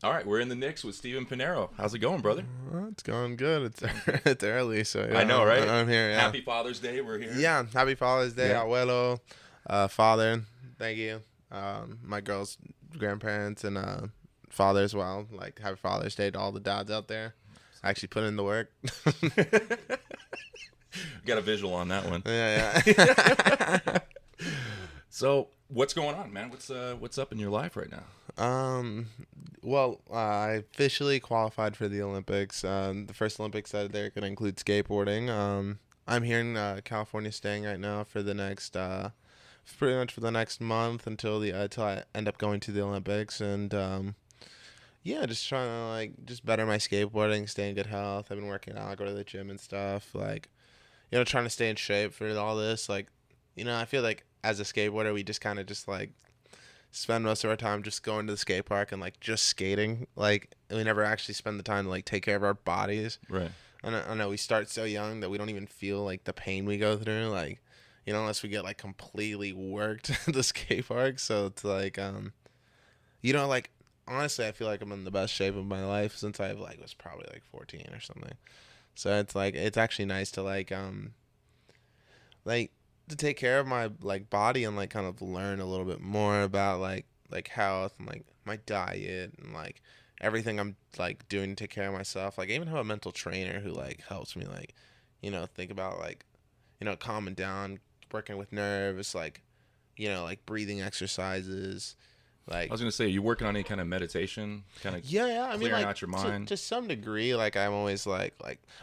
All right, we're in the Pnyx with Steven Pineiro. How's it going, brother? It's going good. It's it's early, so yeah, I know, right? I'm here. Yeah, Happy Father's Day. We're here. yeah. Happy Father's Day, Yeah. abuelo, father. Thank you. My girl's grandparents and father as well. Like happy Father's Day to all the dads out there. I actually put in the work. Got a visual on that one. Yeah, yeah. So, what's going on, man? What's up in your life right now? Well, I officially qualified for the Olympics. The first Olympics that they're going to include skateboarding. I'm here in California, staying right now for the next, pretty much for the next month until until I end up going to the Olympics, and yeah, just trying to just better my skateboarding, stay in good health. I've been working out, go to the gym and stuff, trying to stay in shape for all this. I feel like as a skateboarder, we just kind of just spend most of our time just going to the skate park and just skating. We never actually spend the time to take care of our bodies. Right. I know we start so young that we don't even feel the pain we go through. Unless we get completely worked at the skate park. So it's honestly, I feel like I'm in the best shape of my life since I was probably 14 or something. So it's actually nice to to take care of my body and kind of learn a little bit more about health and my diet and everything I'm doing to take care of myself. I even have a mental trainer who helps me think about calming down, working with nerves, breathing exercises. I was gonna say, you working on any kind of meditation, kind of Yeah. I mean, clearing out your mind? to some degree. I'm always I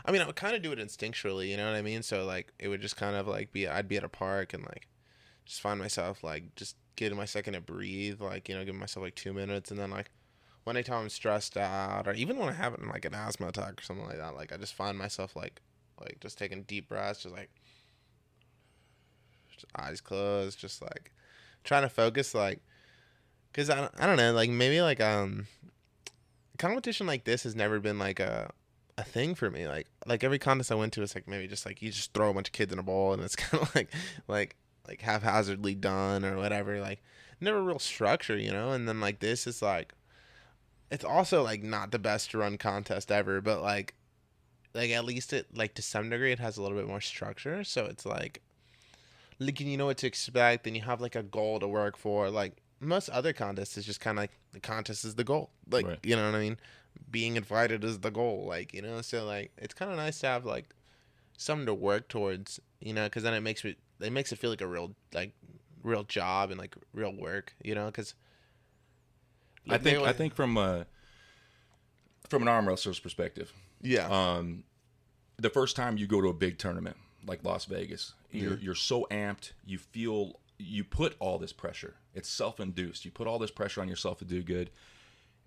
would kind of do it instinctually. You know what I mean? So it would just kind of I'd be at a park and just find myself just getting my second to breathe. Giving myself 2 minutes, and then anytime I'm stressed out, or even when I have an asthma attack or something like that, I just find myself just taking deep breaths, just eyes closed, just trying to focus, because I don't know, maybe competition like this has never been a thing for me. Every contest I went to is maybe just you just throw a bunch of kids in a bowl and it's kind of haphazardly done or whatever. Never real structure, And then this is it's also not the best run contest ever, but at least it to some degree it has a little bit more structure. So it's you know what to expect, and you have a goal to work for. Most other contests is just kind of the contest is the goal. Right. You know what I mean? Being invited is the goal. So it's kind of nice to have something to work towards, because then it makes it feel like a real job and real work, because I think from an arm wrestler's perspective, yeah. The first time you go to a big tournament like Las Vegas, you're so amped, you put all this pressure. It's self-induced. You put all this pressure on yourself to do good.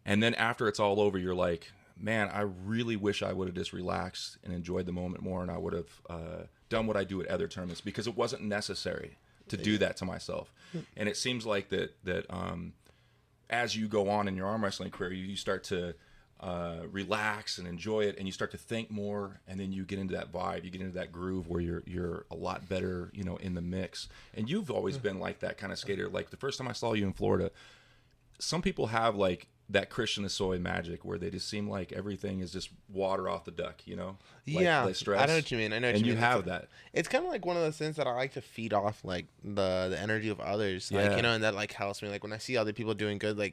And then after it's all over, you're like, man, I really wish I would have just relaxed and enjoyed the moment more, and I would have done what I do at other tournaments, because it wasn't necessary to do that to myself. And it seems like that as you go on in your arm wrestling career, you start to relax and enjoy it, and you start to think more, and then you get into that vibe, you get into that groove where you're a lot better, in the mix. And you've always been that kind of skater. The first time I saw you in Florida, some people have that Christian Asoy magic where they just seem like everything is just water off the duck, Yeah, they stress. I know what you mean. And you have that. It's kind of one of those things that I like to feed off the energy of others, Yeah. And that helps me. When I see other people doing good,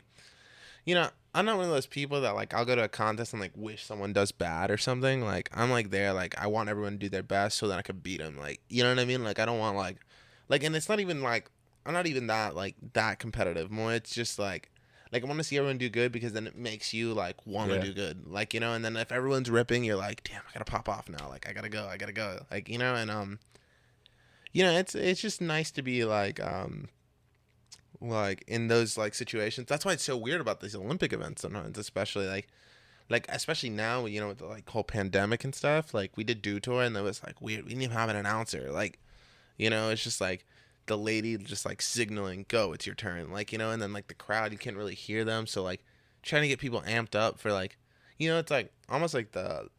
I'm not one of those people that I'll go to a contest and wish someone does bad or something. I'm there, I want everyone to do their best so that I could beat them. You know what I mean? I don't want and it's not even I'm not even that that competitive. More it's just I want to see everyone do good, because then it makes you want to do good. And then if everyone's ripping, you're damn, I gotta pop off now. I gotta go. And it's just nice to be in those situations. That's why it's so weird about these Olympic events sometimes, especially especially now, with the whole pandemic and stuff. We did Do Tour, and it was weird. We didn't even have an announcer. It's just the lady just signaling, go, it's your turn. And then the crowd, you can't really hear them. So trying to get people amped up for it's almost the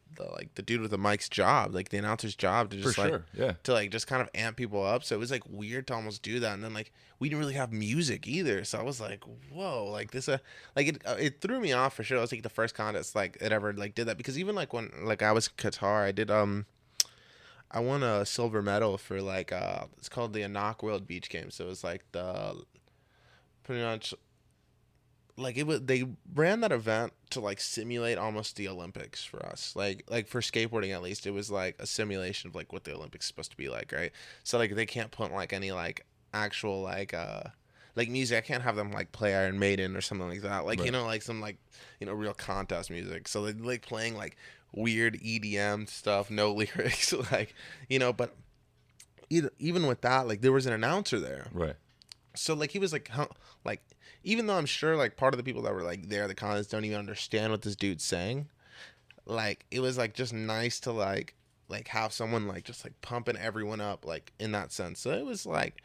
the dude with the mic's job, like the announcer's job, to just For sure, yeah. to like just kind of amp people up. So it was like weird to almost do that. And then like we didn't really have music either, so I was like, whoa, like this like it threw me off for sure. It was like the first contest like it ever like did that, because even like when like I was in Qatar, I did I won a silver medal for like it's called the Anak World Beach Games. So it was like the pretty much like it was, they ran that event to like simulate almost the Olympics for us. Like for skateboarding at least, it was like a simulation of like what the Olympics is supposed to be like, right? So like they can't put like any like actual like music. I can't have them like play Iron Maiden or something like that. Like, Right. you know, like some like, you know, real contest music. So they like playing like weird EDM stuff, no lyrics, like, you know, but even with that, like there was an announcer there. Right. So like he was like like, even though I'm sure like part of the people that were like there, the contest, don't even understand what this dude's saying. Like it was like just nice to like have someone like just like pumping everyone up like in that sense. So it was like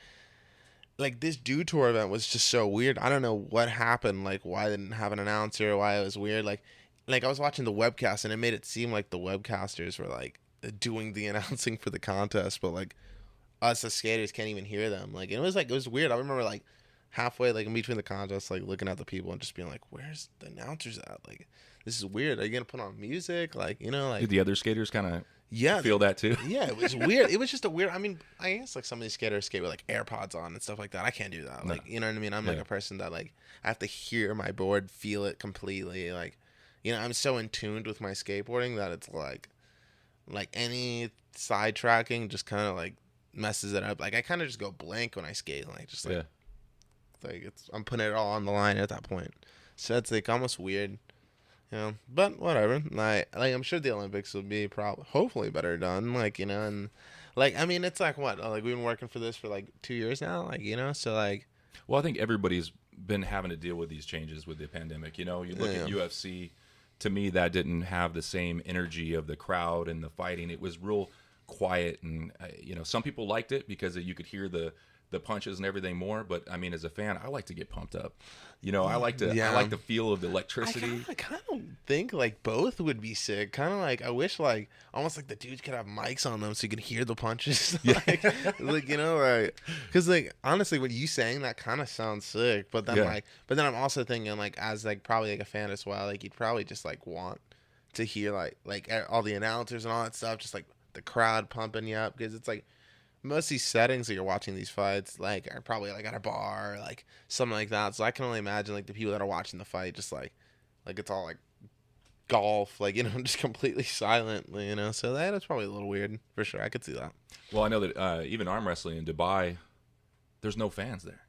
this Dew Tour event was just so weird. I don't know what happened, like why they didn't have an announcer, why it was weird. Like I was watching the webcast and it made it seem like the webcasters were like doing the announcing for the contest, but like us as skaters can't even hear them. Like, and it was weird. I remember like halfway like in between the contests, like looking at the people and just being like, where's the announcers at? Like, this is weird. Are you gonna put on music? Like, you know, like Did the other skaters kind of yeah, feel that too? yeah, it was weird. It was just a weird. I mean, I guess like some of these skaters skate with like AirPods on and stuff like that. I can't do that. Like, you know what I mean? I'm like a person that like I have to hear my board, feel it completely. Like, you know, I'm so in tuned with my skateboarding that it's like any sidetracking just kind of like messes it up. Like I kind of just go blank when I skate, like just like like I'm putting it all on the line at that point. So it's like almost weird, you know. But whatever. Like I'm sure the Olympics will be hopefully better done. Like, you know, and like I mean it's like what, like we've been working for this for like 2 years now. Like, you know, so like. Well, I think everybody's been having to deal with these changes with the pandemic. You know, you look at UFC. To me, that didn't have the same energy of the crowd and the fighting. It was real quiet, and you know, some people liked it because you could hear the punches and everything more. But I mean, as a fan, I like to get pumped up. You know, I like the feel of the electricity. I kind of think like both would be sick. Kind of like I wish like almost like the dudes could have mics on them so you could hear the punches. like you know, like because like honestly, when you saying that kind of sounds sick. But then but then I'm also thinking like as like probably like a fan as well, like you'd probably just like want to hear like all the announcers and all that stuff, just like the crowd pumping you up, because it's like most of these settings that you're watching these fights like are probably like at a bar or like something like that. So I can only imagine like the people that are watching the fight just like it's all like golf, like, you know, just completely silent, you know. So that's probably a little weird for sure. I could see that. Well, I know that even arm wrestling in Dubai, there's no fans there.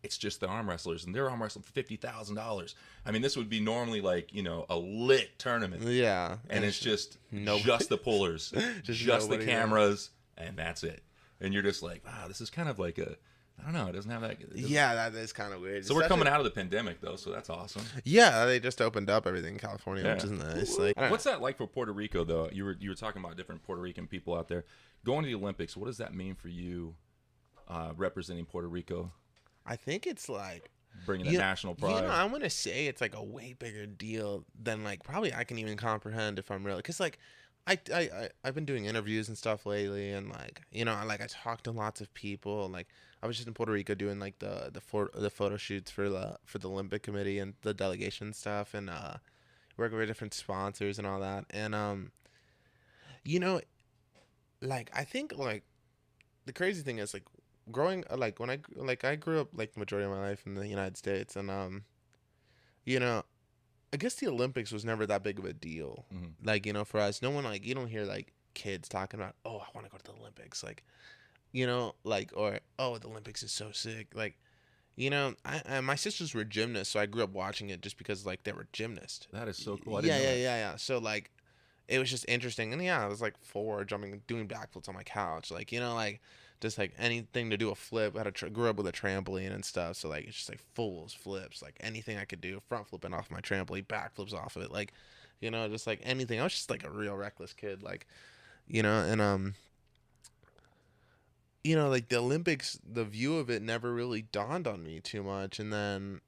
It's just the arm wrestlers, and they're arm wrestling for $50,000. I mean, this would be normally like, you know, a lit tournament. Yeah, and it's just just the pullers, just the cameras, and that's it. And you're just like, wow, this is kind of like I don't know, it doesn't have that. Yeah, that is kind of weird. So we're coming out of the pandemic though, so that's awesome. Yeah, they just opened up everything in California, which is nice. Like, what's that like for Puerto Rico though? You were talking about different Puerto Rican people out there going to the Olympics. What does that mean for you, representing Puerto Rico? I think it's like bringing a national pride. You know, I want to say it's like a way bigger deal than like probably I can even comprehend if I'm really, because like I've been doing interviews and stuff lately, and like, you know, I talked to lots of people, and like I was just in Puerto Rico doing like the photo shoots for the Olympic Committee and the delegation stuff, and working with different sponsors and all that, and you know, like I think like the crazy thing is like growing like when I grew up like the majority of my life in the United States, and you know, I guess the Olympics was never that big of a deal. Mm-hmm. Like, you know, for us, no one, like, you don't hear like kids talking about, oh, I want to go to the Olympics, like, you know, like, or oh, the Olympics is so sick, like, you know, my sisters were gymnasts, so I grew up watching it just because like they were gymnasts. That is so cool. Yeah. So like, it was just interesting, and yeah, I was like 4 jumping, doing backflips on my couch, like, you know, like. Just like anything to do a flip. I grew up with a trampoline and stuff, so like it's just like full flips, like anything I could do, front flipping off my trampoline, back flips off of it, like, you know, just like anything. I was just like a real reckless kid, like, you know, and you know, like the Olympics, the view of it never really dawned on me too much, and then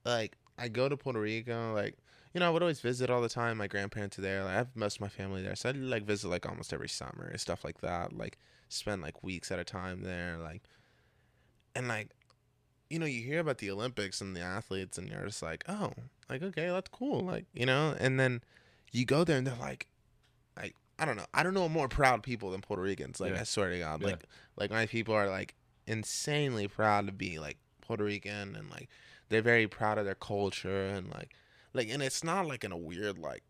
like I go to Puerto Rico, like, I would always visit all the time. My grandparents are there. Like, I have most of my family there, so I'd like visit like almost every summer and stuff like that. Like spend like weeks at a time there. Like and like you hear about the Olympics and the athletes, and you're just like, oh, like okay, that's cool. Like and then you go there and they're like I don't know. I don't know more proud people than Puerto Ricans. Like I swear to God, like my people are like insanely proud to be like Puerto Rican, and like they're very proud of their culture, and like and it's not like in a weird like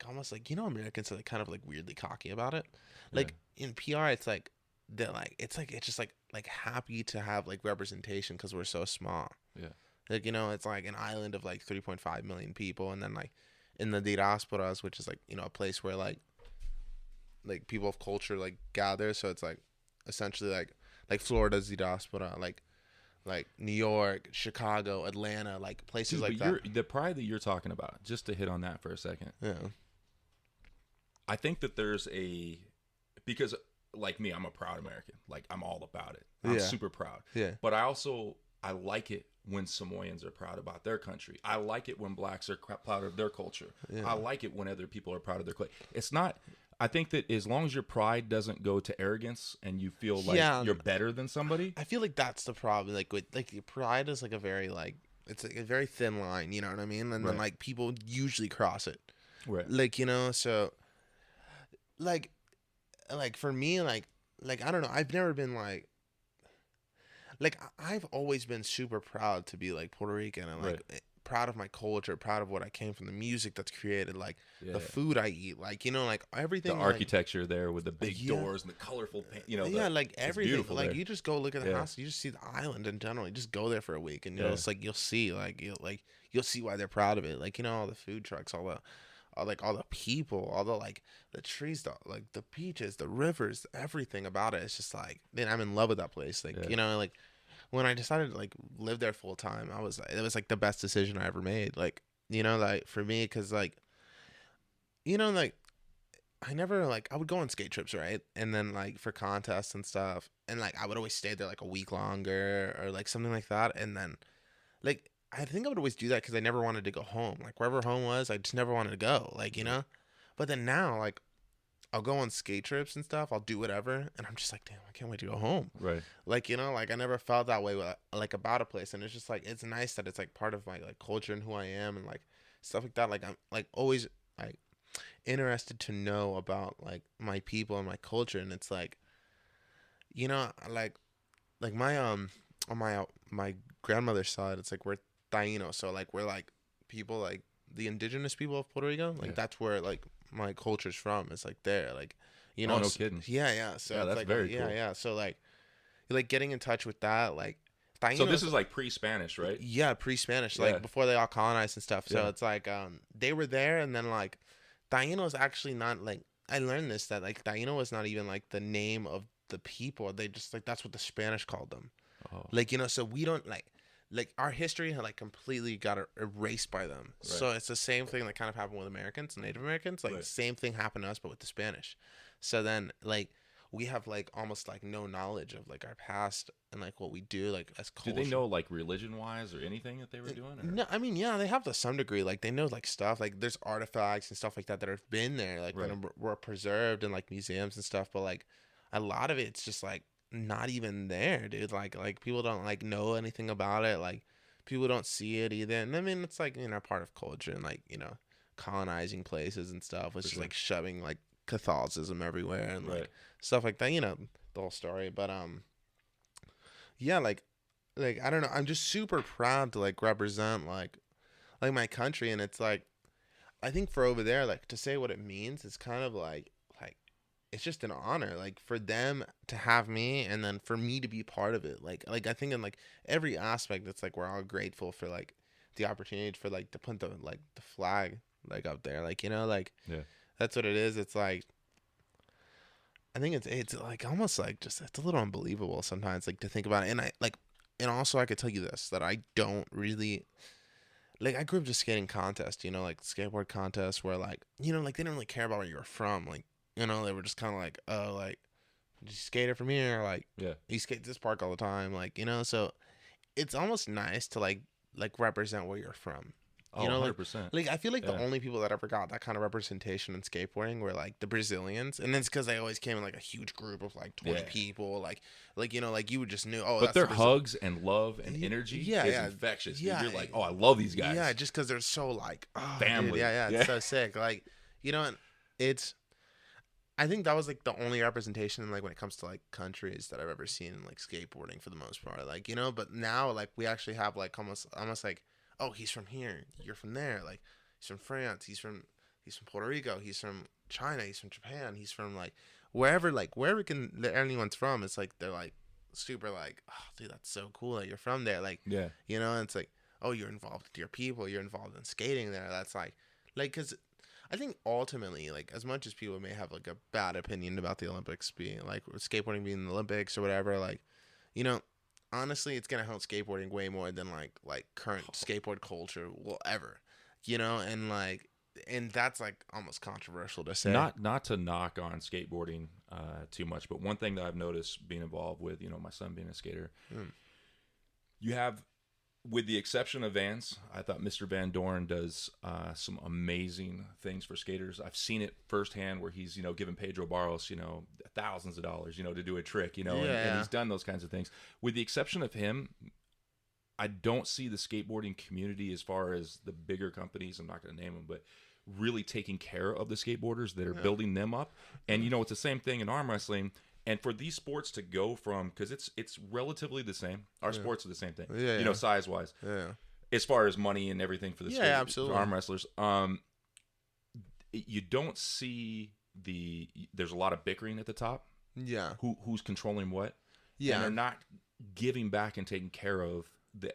almost like Americans are like kind of like weirdly cocky about it. Like in PR, it's like they're like it's just like happy to have like representation because we're so small. Yeah. Like it's like an island of like 3.5 million people, and then like in the diasporas, which is like a place where like people of culture like gather. So it's like essentially like Florida's diaspora, like New York, Chicago, Atlanta, like places like that. The pride that you're talking about, just to hit on that for a second. Yeah. I think that because like me, I'm a proud American. Like I'm all about it. I'm super proud. Yeah. But I like it when Samoans are proud about their country. I like it when blacks are proud of their culture. Yeah. I like it when other people are proud of their culture. It's not. I think that as long as your pride doesn't go to arrogance and you feel like you're better than somebody, I feel like that's the problem. Like with like your pride is like a very like it's like a very thin line. You know what I mean? And then like people usually cross it. Right. Like so like for me like I don't know. I've never been like I've always been super proud to be like Puerto Rican and like proud of my culture, proud of what I came from, the music that's created, like the food I eat, like like everything. The architecture there with the big doors and the colorful paint, like everything. Like there. you just go look at the house, you just see the island in general. You just go there for a week, and it's like you'll see you'll see why they're proud of it. Like all the food trucks, all the people, all the like the trees, like the beaches, the rivers, everything about it. It's just like, man, I'm in love with that place. Like like when I decided to like live there full time, it was like the best decision I ever made. Like like for me, because like like I never like I would go on skate trips, right? And then like for contests and stuff, and like I would always stay there like a week longer or like something like that. And then like I think I would always do that because I never wanted to go home. Like wherever home was, I just never wanted to go. Like but then now like I'll go on skate trips and stuff. I'll do whatever, and I'm just like, damn, I can't wait to go home. Right. Like like I never felt that way with, like about a place, and it's just like it's nice that it's like part of my like culture and who I am and like stuff like that. Like I'm like always like interested to know about like my people and my culture, and it's like like my on my grandmother's side, it's like we're Taíno, so like we're like people like the indigenous people of Puerto Rico. Like that's where like my culture's from. It's like there, like no kidding. Yeah. So that's like, very cool. Yeah. So like getting in touch with that, like Taínos, so this is like pre-Spanish, right? Yeah, pre-Spanish, like before they all colonized and stuff. So it's like they were there, and then like Taíno is actually not like I learned this that like Taíno was not even like the name of the people. They just like that's what the Spanish called them. Oh. Like so we don't like our history had like completely got erased by them. Right. So it's the same thing that kind of happened with Americans, Native Americans. Like the same thing happened to us, but with the Spanish. So then like we have like almost like no knowledge of like our past and like what we do like as culture. Do they know like religion wise or anything that they were doing? Or? No, I mean they have to some degree. Like they know like stuff like there's artifacts and stuff like that have been there like that were preserved in like museums and stuff. But like a lot of it's just like not even there, dude. Like people don't like know anything about it. Like people don't see it either. And I mean it's like part of culture and like colonizing places and stuff, which is like shoving like Catholicism everywhere and like stuff like that. The whole story. But yeah, like I don't know. I'm just super proud to like represent like my country, and it's like I think for over there like to say what it means is kind of like it's just an honor, like for them to have me and then for me to be part of it. Like I think in like every aspect, it's like we're all grateful for like the opportunity for like to put the flag like up there, like like that's what it is. It's like I think it's like almost like just it's a little unbelievable sometimes like to think about it. And I like and also I could tell you this that I don't really. Like, I grew up just skating contests, like skateboard contests where, like, like, they didn't really care about where you were from. Like, they were just kind of like, oh, like, you skater from here? Like, you skate this park all the time. Like, so it's almost nice to, like represent where you're from. Oh, You know, 100%. like I feel like the only people that ever got that kind of representation in skateboarding were like the Brazilians, and it's because they always came in like a huge group of like 20 people, like you know, like you would just knew. Oh, but that's their hugs and love and energy is infectious. yeah, Dude. You're like, oh, I love these guys. Yeah, just because they're so like, oh, family. Dude, it's so sick. Like, you know, and it's. I think that was like the only representation like when it comes to like countries that I've ever seen in like skateboarding for the most part. Like, you know, but now like we actually have like almost like, oh, he's from here, you're from there. Like he's from France, he's from Puerto Rico, he's from China, he's from Japan, he's from wherever anyone's from. It's like they're like super like, oh, dude, that's so cool that you're from there. Like, yeah, you know, and it's like, oh, you're involved with your people, you're involved in skating there. That's like, because I think ultimately, like, as much as people may have like a bad opinion about the Olympics being like skateboarding being the Olympics or whatever, like, you know, honestly, it's gonna help skateboarding way more than like current skateboard culture will ever, you know, and that's like almost controversial to say. Not to knock on skateboarding too much, but one thing that I've noticed being involved with, you know, my son being a skater, you have. With the exception of Vans, I thought Mr. Van Doren does some amazing things for skaters. I've seen it firsthand where he's, you know, giving Pedro Barros, you know, thousands of dollars, you know, to do a trick, you know, and he's done those kinds of things. With the exception of him, I don't see the skateboarding community as far as the bigger companies, I'm not going to name them, but really taking care of the skateboarders that are building them up. And, you know, it's the same thing in arm wrestling. And for these sports to go from, because it's relatively the same. Our sports are the same thing, you know, size wise. Yeah. As far as money and everything for the absolutely. arm wrestlers, you don't see there's a lot of bickering at the top. Yeah. Who's controlling what? Yeah. And they're not giving back and taking care of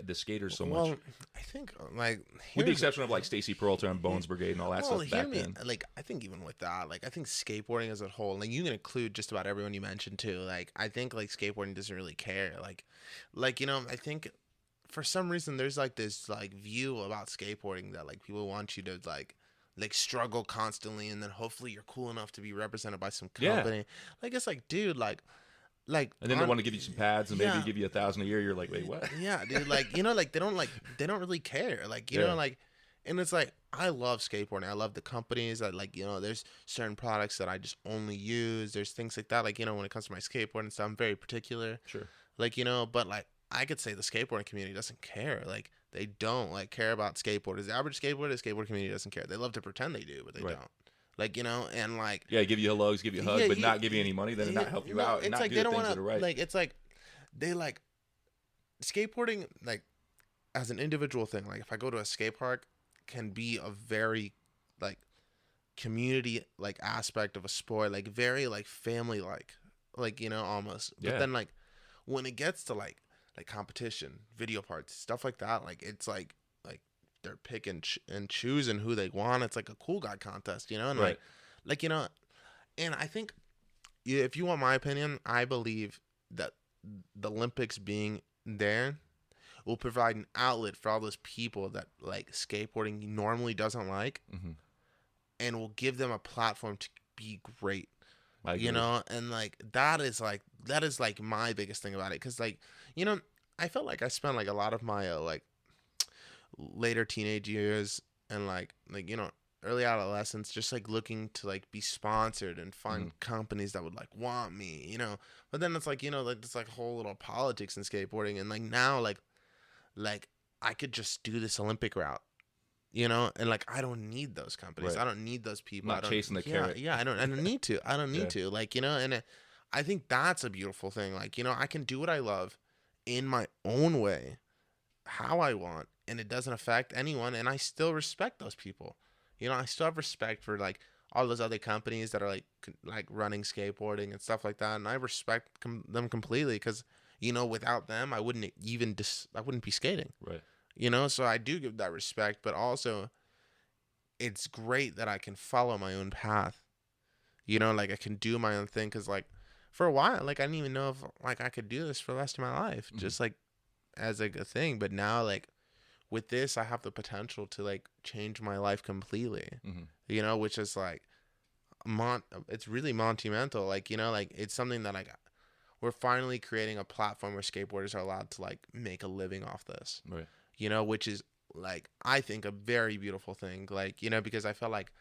the skaters so much. Well, I think like with the exception of like Stacy Peralta and Bones Brigade and all that stuff back then. Like I think even with that, like I think skateboarding as a whole, like you can include just about everyone you mentioned too. Like I think like skateboarding doesn't really care. Like you know, I think for some reason there's like this like view about skateboarding that like people want you to like struggle constantly and then hopefully you're cool enough to be represented by some company. Yeah. Like it's like, dude, like and then they want to give you some pads and maybe give you $1,000 a year. You're like, wait, what? Yeah, dude. Like, you know, like they don't really care. Like, you know, like, and it's like I love skateboarding. I love the companies. I like, you know, there's certain products that I just only use. There's things like that. Like, you know, when it comes to my skateboard and stuff, I'm very particular. Sure. Like, you know, but like I could say the skateboarding community doesn't care. Like they don't like care about skateboarders. The average skateboarder, the skateboard community doesn't care. They love to pretend they do, but they don't. Like, you know, and like give you hugs, give you a hug, but not give you any money, then not help you out, and not like do they the don't things wanna, that are right. Like it's like they like skateboarding like as an individual thing. Like if I go to a skate park, can be a very like community like aspect of a sport, like very like family like you know almost. But then like when it gets to like competition, video parts, stuff like that, like it's like they're picking and choosing who they want. It's like a cool guy contest, you know? And like, you know, and I think if you want my opinion, I believe that the Olympics being there will provide an outlet for all those people that like skateboarding normally doesn't like, and will give them a platform to be great, you know? And like, that is like my biggest thing about it. 'Cause like, you know, I felt like I spent like a lot of my, like, later teenage years and like you know early adolescence just like looking to like be sponsored and find companies that would like want me, you know. But then it's like, you know, like this like whole little politics in skateboarding, and like now like I could just do this Olympic route, you know, and like I don't need those companies. I don't need those people. Not chasing the carrot. I don't need to. I don't need to, like, you know. And I think that's a beautiful thing. Like, you know, I can do what I love in my own way, how I want, and it doesn't affect anyone, and I still respect those people. You know, I still have respect for like all those other companies that are like running skateboarding and stuff like that, and I respect them completely because, you know, without them I wouldn't even I wouldn't be skating. Right. You know, so I do give that respect, but also it's great that I can follow my own path. You know, like I can do my own thing, because like for a while, like I didn't even know if like I could do this for the rest of my life, just like as like a thing. But now like with this, I have the potential to like change my life completely, you know, which is like, it's really monumental. Like, you know, like it's something that like we're finally creating a platform where skateboarders are allowed to like make a living off this, right? You know, which is like, I think a very beautiful thing. Like, you know, because I felt like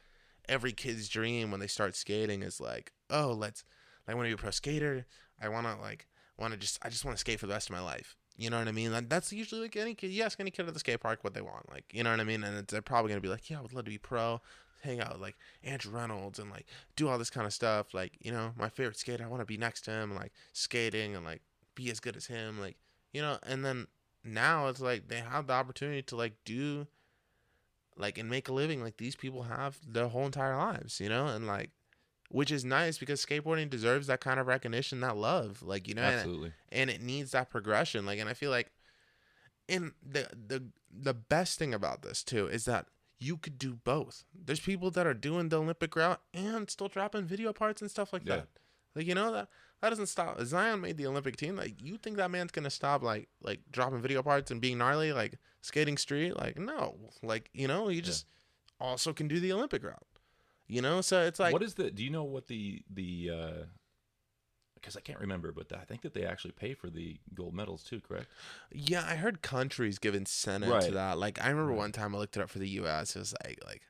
every kid's dream when they start skating is like, oh, I want to be a pro skater. I just want to skate for the rest of my life. You know what I mean? That's usually like any kid. You ask any kid at the skate park what they want. Like, you know what I mean? And they're probably going to be like, yeah, I would love to be pro, hang out with like Andrew Reynolds and like do all this kind of stuff. Like, you know, my favorite skater, I want to be next to him and like skating and like be as good as him. Like, you know, and then now it's like they have the opportunity to like do like and make a living like these people have their whole entire lives, you know, and like which is nice because skateboarding deserves that kind of recognition, that love, like, you know, Absolutely. and it needs that progression, like, and I feel like in the best thing about this too is that you could do both. There's people that are doing the Olympic route and still dropping video parts and stuff like that. Like, you know, that doesn't stop. Zion made the Olympic team. Like, you think that man's gonna stop like dropping video parts and being gnarly, like skating street? Like, no. Like, you know, you just also can do the Olympic route. You know, so it's like, what is the? Do you know what the because I can't remember, but I think that they actually pay for the gold medals too, correct? Yeah, I heard countries give incentive to that. Like, I remember one time I looked it up for the U.S. It was like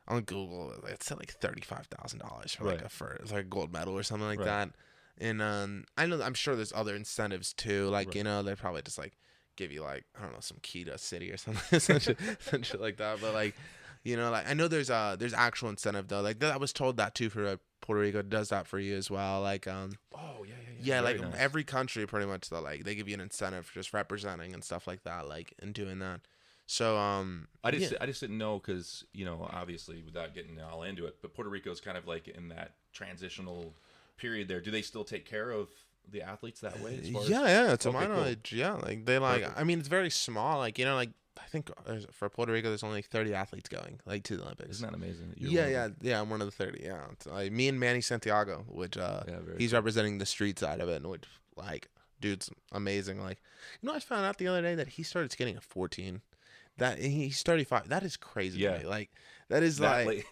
on Google, it said like $35,000 for like a gold medal or something like that. And I'm sure there's other incentives too. Like, you know, they probably just like give you like, I don't know, some key to a city or something, some shit like that. But like, you know, like I know there's actual incentive though. Like I was told that too for Puerto Rico does that for you as well. Like yeah, like nice. Every country pretty much though, like they give you an incentive for just representing and stuff like that, like and doing that. So I just didn't know because, you know, obviously without getting all into it, but Puerto Rico's kind of like in that transitional period there. Do they still take care of the athletes that way? As far yeah, to my knowledge, yeah. Like they like, perfect. I mean, it's very small. Like, you know, like I think for Puerto Rico, there's only like 30 athletes going like to the Olympics. Isn't that amazing? Yeah. I'm one of the 30. Yeah, like me and Manny Santiago, which he's representing the street side of it, and which like, dude's amazing. Like, you know, I found out the other day that he started skating at 14. That he's 35. That is crazy. Yeah, to me. Like that is that like,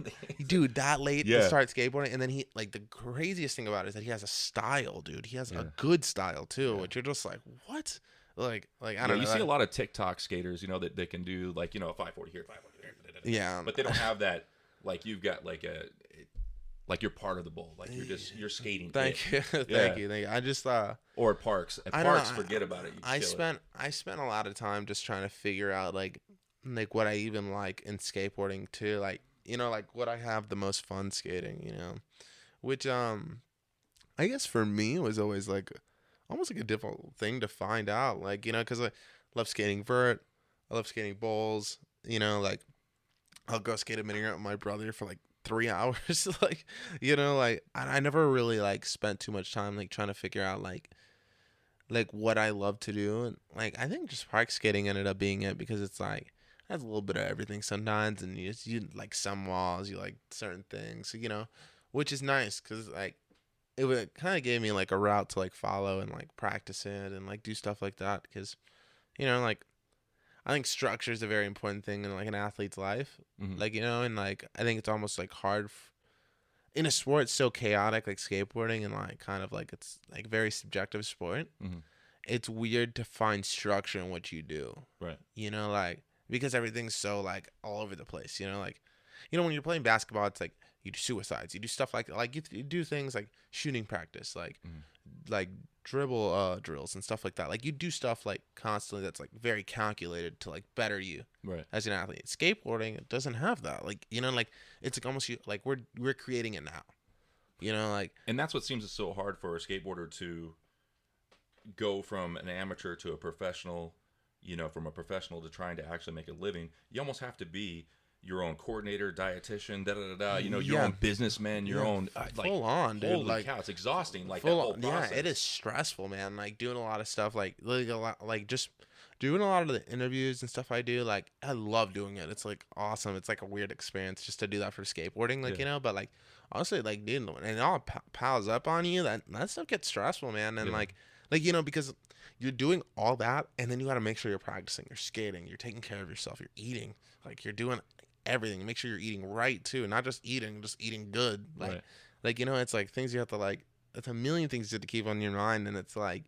dude, that late to start skateboarding, and then he like the craziest thing about it is that he has a style, dude. He has a good style too, which you're just like, what? Like I don't know. You see a lot of TikTok skaters, you know, that they can do like, you know, a 540 here, 540 there. Yeah, but they don't have that. Like you've got like you're part of the bowl. Like you're skating. Thank you. Thank you. I just or at parks. At parks, forget about it. I spent a lot of time just trying to figure out like what I even like in skateboarding too. Like, you know, like what I have the most fun skating, you know, which I guess for me was always like almost like a difficult thing to find out. Like, you know, because I love skating vert, I love skating bowls. You know, like I'll go skate a mini ramp with my brother for like 3 hours. Like, you know, like I never really like spent too much time like trying to figure out like what I love to do. And like I think just park skating ended up being it because it's like it has a little bit of everything sometimes, and you like some walls, you like certain things, you know, which is nice because like it kind of gave me like a route to like follow and like practice it and like do stuff like that because, you know, like I think structure is a very important thing in like an athlete's life. Mm-hmm. Like, you know, and like I think it's almost like hard in a sport it's so chaotic like skateboarding, and like kind of like it's like very subjective sport. Mm-hmm. It's weird to find structure in what you do, right? You know, like because everything's so like all over the place, you know, like, you know, when you're playing basketball, it's like you do suicides, you do stuff like you do things like shooting practice, like like dribble drills and stuff like that. Like you do stuff like constantly that's like very calculated to like better you as an athlete. Skateboarding, it doesn't have that. Like, you know, like it's like almost like we're creating it now, you know, like, and that's what seems so hard for a skateboarder to go from an amateur to a professional, you know, from a professional to trying to actually make a living. You almost have to be your own coordinator, dietitian, you know, your own businessman, your own like full on, dude. Holy like, cow, it's exhausting. Like that whole process. Yeah, it is stressful, man. Like doing a lot of stuff, like a lot, like just doing a lot of the interviews and stuff I do. Like I love doing it. It's like awesome. It's like a weird experience just to do that for skateboarding, like you know. But like honestly, like dude, and it all piles up on you. That stuff gets stressful, man. And like you know, because you're doing all that, and then you got to make sure you're practicing, you're skating, you're taking care of yourself, you're eating, like you're doing everything. Make sure you're eating right too, not just eating good. Like you know, it's like things you have to like. It's a million things you have to keep on your mind, and it's like,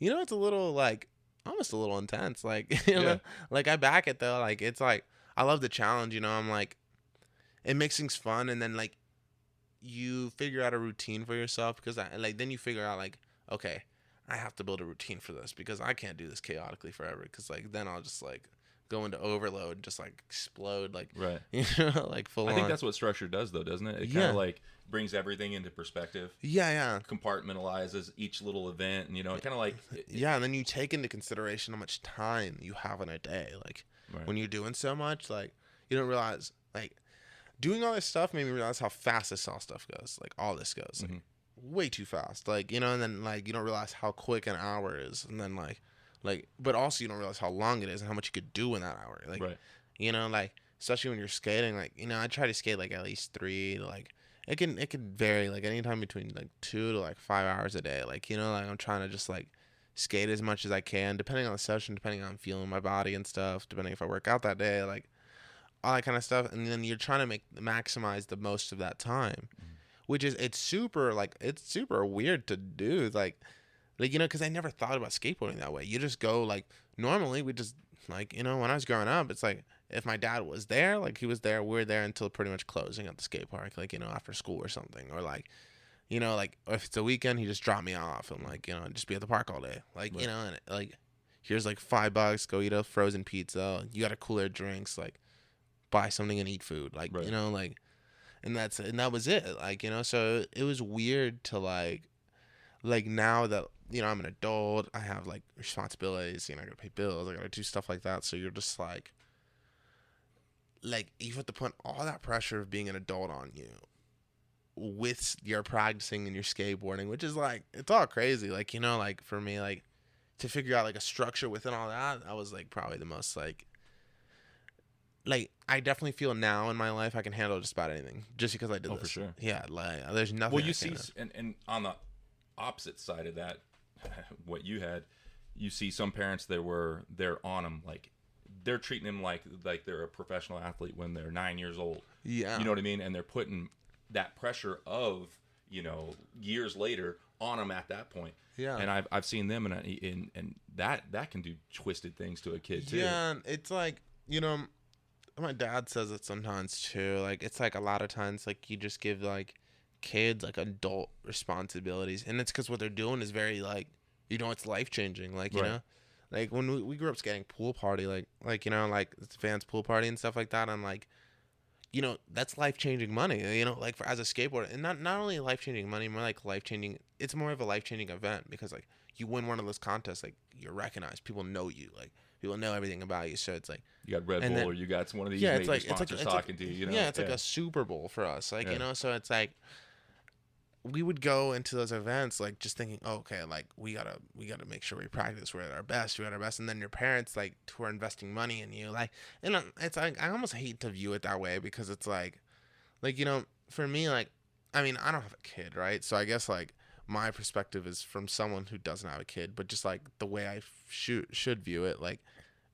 you know, it's a little like almost a little intense. Like, you know, like I back it though. Like it's like I love the challenge. You know, I'm like it makes things fun, and then like you figure out a routine for yourself because then you figure out like okay, I have to build a routine for this because I can't do this chaotically forever because like then I'll just like go into overload and just like explode like right, you know, like full on. I think that's what structure does though, doesn't it? It kind of like brings everything into perspective. Yeah. Compartmentalizes each little event, and you know, it kind of like and then you take into consideration how much time you have in a day. Like when you're doing so much, like you don't realize like doing all this stuff made me realize how fast this all stuff goes. Like all this goes like, way too fast. Like, you know, and then like you don't realize how quick an hour is, and then like but also you don't realize how long it is and how much you could do in that hour. Like you know, like especially when you're skating, like, you know, I try to skate like at least 3 to like it can vary like anytime between like 2 to like 5 hours a day. Like, you know, like I'm trying to just like skate as much as I can depending on the session, depending on feeling my body and stuff, depending if I work out that day, like all that kind of stuff. And then you're trying to maximize the most of that time, which is it's super weird to do. Like you know, because I never thought about skateboarding that way. You just go like normally we just like, you know, when I was growing up, it's like if my dad was there, like he was there, we were there until pretty much closing at the skate park, like, you know, after school or something, or like, you know, like if it's a weekend, he just dropped me off and like, you know, just be at the park all day, like you know, and like here's like $5, go eat a frozen pizza, you got a cooler drinks, like buy something and eat food, like you know, like and that was it, like, you know. So it was weird to like now that, you know, I'm an adult, I have like responsibilities, you know, I gotta pay bills, I gotta do stuff like that. So you're just like you have to put all that pressure of being an adult on you with your practicing and your skateboarding, which is like, it's all crazy. Like, you know, like for me, like to figure out like a structure within all that, I was like probably the most like I definitely feel now in my life I can handle just about anything just because I did this. For sure. Yeah, like there's nothing. Well, you see, and on the opposite side of that, what you had, you see some parents they're on them, like they're treating them like they're a professional athlete when they're 9 years old. Yeah, you know what I mean, and they're putting that pressure of, you know, years later on them at that point. Yeah, and I've seen them and that can do twisted things to a kid too. Yeah, and it's like, you know, my dad says it sometimes too. Like it's like a lot of times like you just give like kids like adult responsibilities, and it's because what they're doing is very like, you know, it's life changing. Like, you know, like when we grew up skating pool party, like you know, like it's Vans pool party and stuff like that. I'm like, you know, that's life changing money. You know, like as a skateboarder, and not only life changing money, more like life changing. It's more of a life changing event because like you win one of those contests, like you're recognized, people know you, like people know everything about you. So it's like you got Red Bull, then, or you got one of these major sponsors talking to you. You know, yeah, it's like a Super Bowl for us, like you know. So it's like we would go into those events like just thinking, oh, okay, like we gotta make sure we practice, we're at our best, and then your parents like who are investing money in you, like, and it's like I almost hate to view it that way because it's like you know, for me, like, I mean, I don't have a kid, right? So I guess like my perspective is from someone who doesn't have a kid, but just like the way I should view it, like,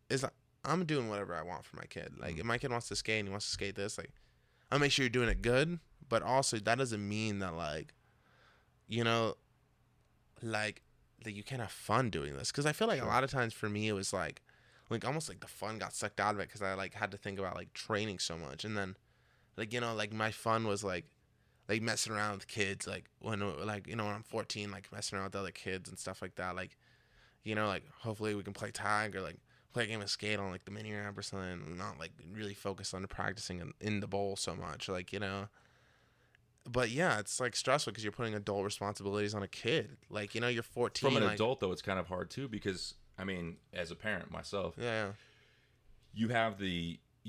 is I'm doing whatever I want for my kid. Like if my kid wants to skate and he wants to skate this, like I'll make sure you're doing it good, but also that doesn't mean that like, you know, like that you can't have fun doing this. Because I feel like a lot of times for me it was like almost like the fun got sucked out of it because I like had to think about like training so much, and then like, you know, like my fun was like messing around with kids, like when like, you know, when I'm 14, like messing around with other kids and stuff like that, like, you know, like hopefully we can play tag or like play a game of skate on like the mini ramp or something, and not like really focus on practicing in the bowl so much, like, you know. But yeah, it's like stressful because you're putting adult responsibilities on a kid. Like, you know, you're 14. From an adult though, it's kind of hard too because I mean, as a parent myself, you're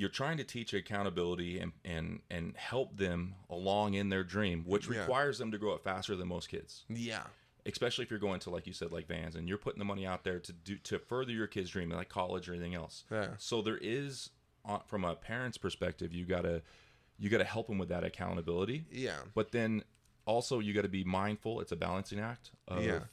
trying to teach accountability and help them along in their dream, which requires them to grow up faster than most kids. Yeah. Especially if you're going to, like you said, like Vans, and you're putting the money out there to further your kid's dream, like college or anything else. Yeah. So there is, from a parent's perspective, you gotta help them with that accountability. Yeah. But then also you got to be mindful. It's a balancing act of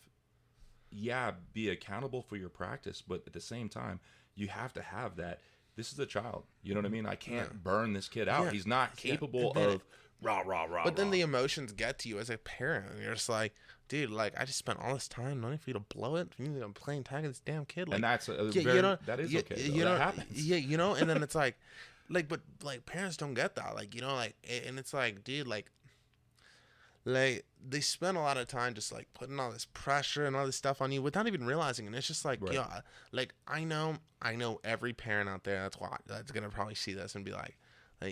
be accountable for your practice, but at the same time you have to have that. This is a child. You know what I mean? I can't burn this kid out. He's not capable of rah, rah, rah, But then rah. the emotions get to you as a parent. And you're just like, dude, like, I just spent all this time waiting for you to blow it. You know, I'm playing tag with this damn kid. Like, And that's that is okay. you That know, happens. yeah, you know, and then it's like, but like parents don't get that. Like, you know, like, and it's like, dude, like they spend a lot of time just like putting all this pressure and all this stuff on you without even realizing. And it's just like, Right. yeah, like I know every parent out there that's gonna probably see this and be like,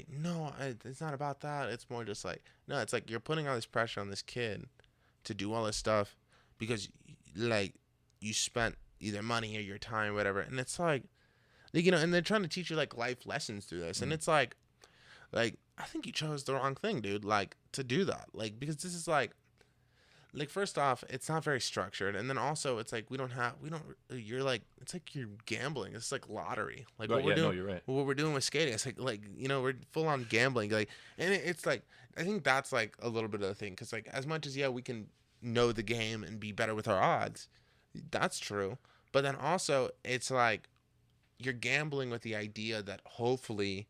no, it's not about that. It's more just like, no, it's like you're putting all this pressure on this kid to do all this stuff because like you spent either money or your time or whatever. And it's like, you know, and they're trying to teach you like life lessons through this. And it's like I think you chose the wrong thing, dude, like to do that. Like, because this is like first off, it's not very structured. And then also it's like, you're like, it's like you're gambling. It's like lottery. Like Right, what we're doing, no, you're right. what we're doing with skating. It's like, you know, we're full on gambling. Like, and it's like, I think that's like a little bit of the thing. Cause like as much as, yeah, we can know the game and be better with our odds. That's true. But then also it's like, you're gambling with the idea that hopefully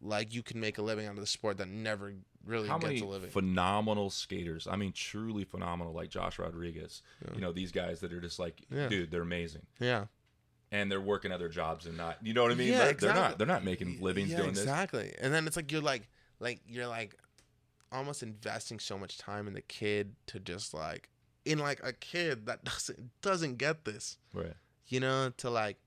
like you can make a living out of the sport that never really How gets many a living. phenomenal skaters? I mean, truly phenomenal, like Josh Rodriguez. Yeah. You know, these guys that are just like, Yeah. dude, they're amazing, Yeah. and they're working other jobs and not, you know what I mean? Yeah, They're exactly. They're not making livings Yeah, doing exactly. And then it's like you're like almost investing so much time in the kid to just like in like a kid that doesn't get this. this. Right. You know, to like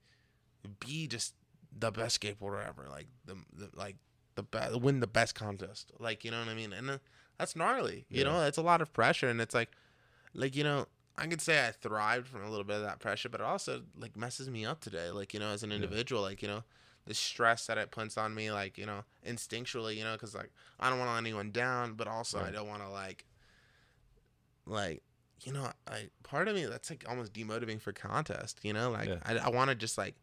be just the best skateboarder ever, like the best, win the best contest, like, you know what I mean? And that's gnarly. You know, it's a lot of pressure, and it's like you know, I could say I thrived from a little bit of that pressure, but it also like messes me up today, like, you know, as an individual, like, you know, the stress that it puts on me, like, you know, instinctually, you know, because like I don't want to let anyone down, but also I don't want to like you know, part of me that's like almost demotivating for contest, you know, like I want to just like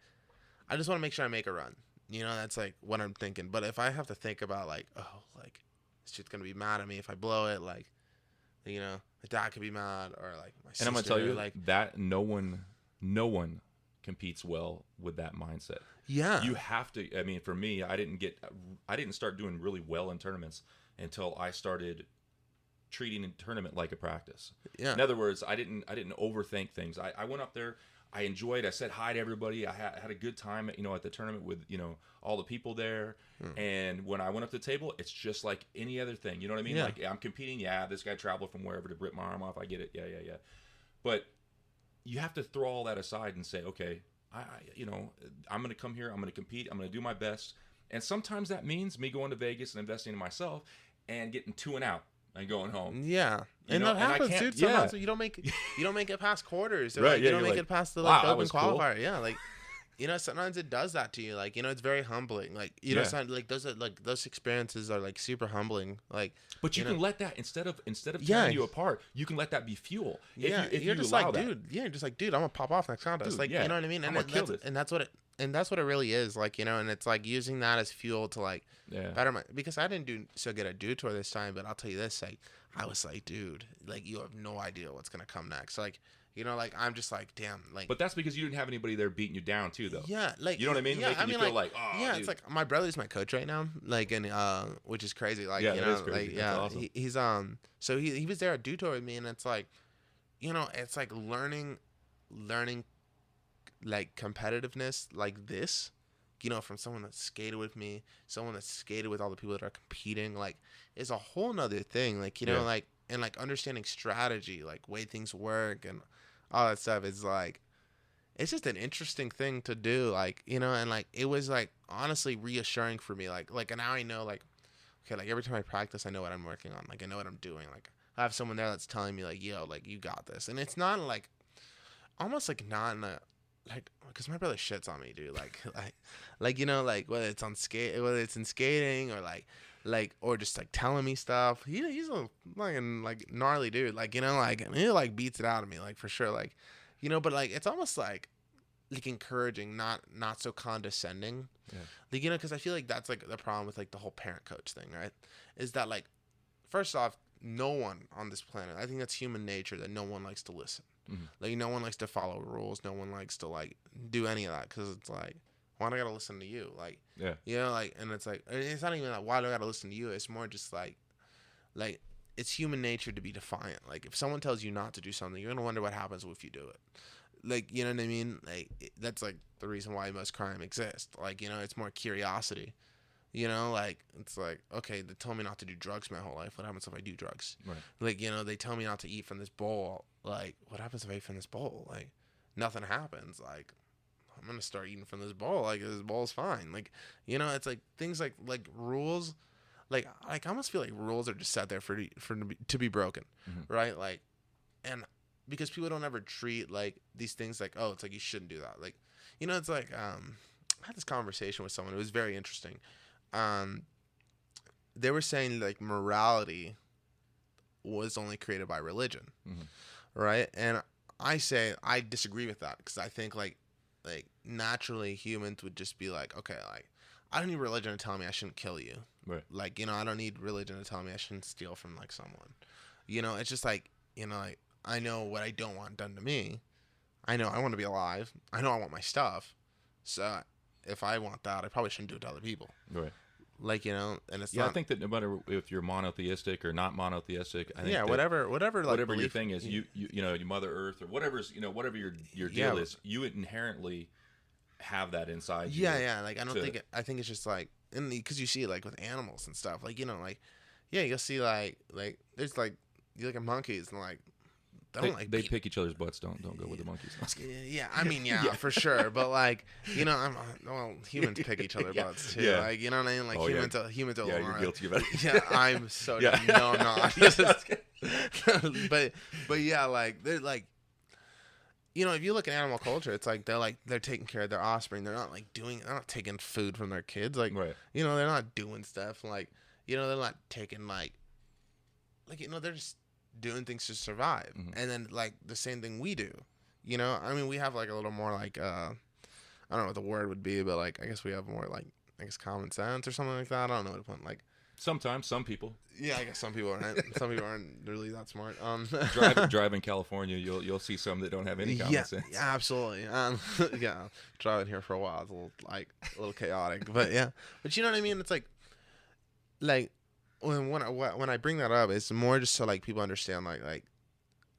I just want to make sure I make a run, you know, that's like what I'm thinking. But if I have to think about like, oh, like this shit's gonna be mad at me if I blow it, like, you know, my dad could be mad, or like my sister, And I'm gonna tell you like that no one competes well with that mindset. Yeah, You have to. I mean, for me, I didn't start doing really well in tournaments until I started treating a tournament like a practice. Yeah. In other words, I didn't overthink things. I went up there. I enjoyed. I said hi to everybody. I had a good time, you know, at the tournament with, you know, all the people there. And when I went up to the table, it's just like any other thing. You know what I mean? Yeah. Like, I'm competing. Yeah, this guy traveled from wherever to rip my arm off. I get it. Yeah. But you have to throw all that aside and say, okay, you know, I'm going to come here. I'm going to compete. I'm going to do my best. And sometimes that means me going to Vegas and investing in myself and getting 2 and out and going home. Yeah, You and know, that and I happens, can't- dude. Sometimes yeah. you don't make it past quarters, or Right, like, yeah, you don't you're make like, it past the wow, like that open was cool. qualifier. Yeah, like, you know, sometimes it does that to you. Like, you know, it's very humbling. Like, you know, like those experiences are like super humbling. Like, But you know, can let that, instead of Yeah. tearing you apart, you can let that be fuel. yeah, If you're you just allow like, that. dude. Yeah, you're just like, dude, I'm gonna pop off next contest. Dude, like, yeah, you know what I mean? I'm And gonna kill this. that's what it really is. Like, you know, and it's like using that as fuel to like better my, because I didn't do so good at Dew Tour this time, but I'll tell you this, like, I was like, dude, like, you have no idea what's gonna come next. Like, you know, like, I'm just like, damn, like. But that's because you didn't have anybody there beating you down too, though. Yeah, like, You know what I mean? Yeah, Making you feel like, oh, yeah, dude. it's like my brother's my coach right now, like, and which is crazy, like, Yeah, you that know, is crazy. like, That's yeah, awesome. he's so he was there at Dew Tour with me, and it's like, you know, it's like learning, like competitiveness like this, you know, from someone that skated with me, someone that skated with all the people that are competing, like, is a whole nother thing, like, you know, like, and like understanding strategy, like way things work and all that stuff is like, it's just an interesting thing to do, like, you know, and like it was like honestly reassuring for me, like and now I know, like, okay, like every time I practice I know what I'm working on, like I know what I'm doing, like I have someone there that's telling me like, yo, like, you got this. And it's not like, almost like not in a, like, because my brother shits on me, dude, like you know, like whether it's in skating or like or just like telling me stuff. He's a fucking like gnarly dude, like, you know, like, and he like beats it out of me, like, for sure, like, you know, but like it's almost like encouraging, not so condescending. Yeah. Like, you know, because I feel like that's like the problem with like the whole parent coach thing, right? Is that like, first off, no one on this planet, I think that's human nature, that no one likes to listen. Mm-hmm. Like, no one likes to follow rules. No one likes to like do any of that, because it's like, why do I gotta listen to you? Like, Yeah. you know, like, and it's like, it's not even like, why do I gotta listen to you? It's more just like, like it's human nature to be defiant. Like if someone tells you not to do something, you're gonna wonder what happens if you do it. Like, you know what I mean? Like that's like the reason why most crime exists. Like, you know, it's more curiosity. You know, like it's like, okay, they told me not to do drugs my whole life. What happens if I do drugs? Right. Like, you know, they tell me not to eat from this bowl. Like, what happens if I eat from this bowl? Like, nothing happens. Like, I'm gonna start eating from this bowl. Like, this bowl's fine. Like, you know, it's like things like rules. Like I almost feel like rules are just set there to be broken, right? Like, and because people don't ever treat like these things like, oh, it's like you shouldn't do that. Like, you know, it's like I had this conversation with someone. It was very interesting. They were saying like morality was only created by religion, right? And I say I disagree with that because I think like naturally humans would just be like, okay, like I don't need religion to tell me I shouldn't kill you. Right. Like, you know, I don't need religion to tell me I shouldn't steal from like someone. You know, it's just like, you know, like I know what I don't want done to me. I know I want to be alive. I know I want my stuff. So if I want that, I probably shouldn't do it to other people. Right. Like, you know, and it's I think that no matter if you're monotheistic or not monotheistic, I think whatever your thing is, you know, your Mother Earth or whatever's, you know, whatever your deal is, you inherently have that inside you. Yeah. Like I think it's just like, and because you see it like with animals and stuff, like, you know, like, yeah, you'll see like there's like you look at monkeys and like they pick each other's butts. Don't go with the monkeys. Yeah, I mean, yeah, for sure. But like, you know, humans pick each other's butts too. Yeah. Like, you know what I mean? Like humans are. Yeah, you're guilty about it. Yeah, I'm so. No, I'm not. but yeah, like they're like, you know, if you look at animal culture, it's like they're taking care of their offspring. They're not they're not taking food from their kids. Like, right. You know, they're not doing stuff like, you know, they're not taking like, you know, they're just doing things to survive. And then like the same thing we do, you know. I mean, we have like a little more like I don't know what the word would be, but like I guess we have more like common sense or something like that. I don't know what to put. Like sometimes some people. Yeah, I guess some people aren't. Some people aren't really that smart. Drive in California, you'll see some that don't have any common sense. Yeah, absolutely. Yeah, driving here for a while, it's a little chaotic, but yeah. But you know what I mean? It's like when I bring that up, it's more just so like people understand like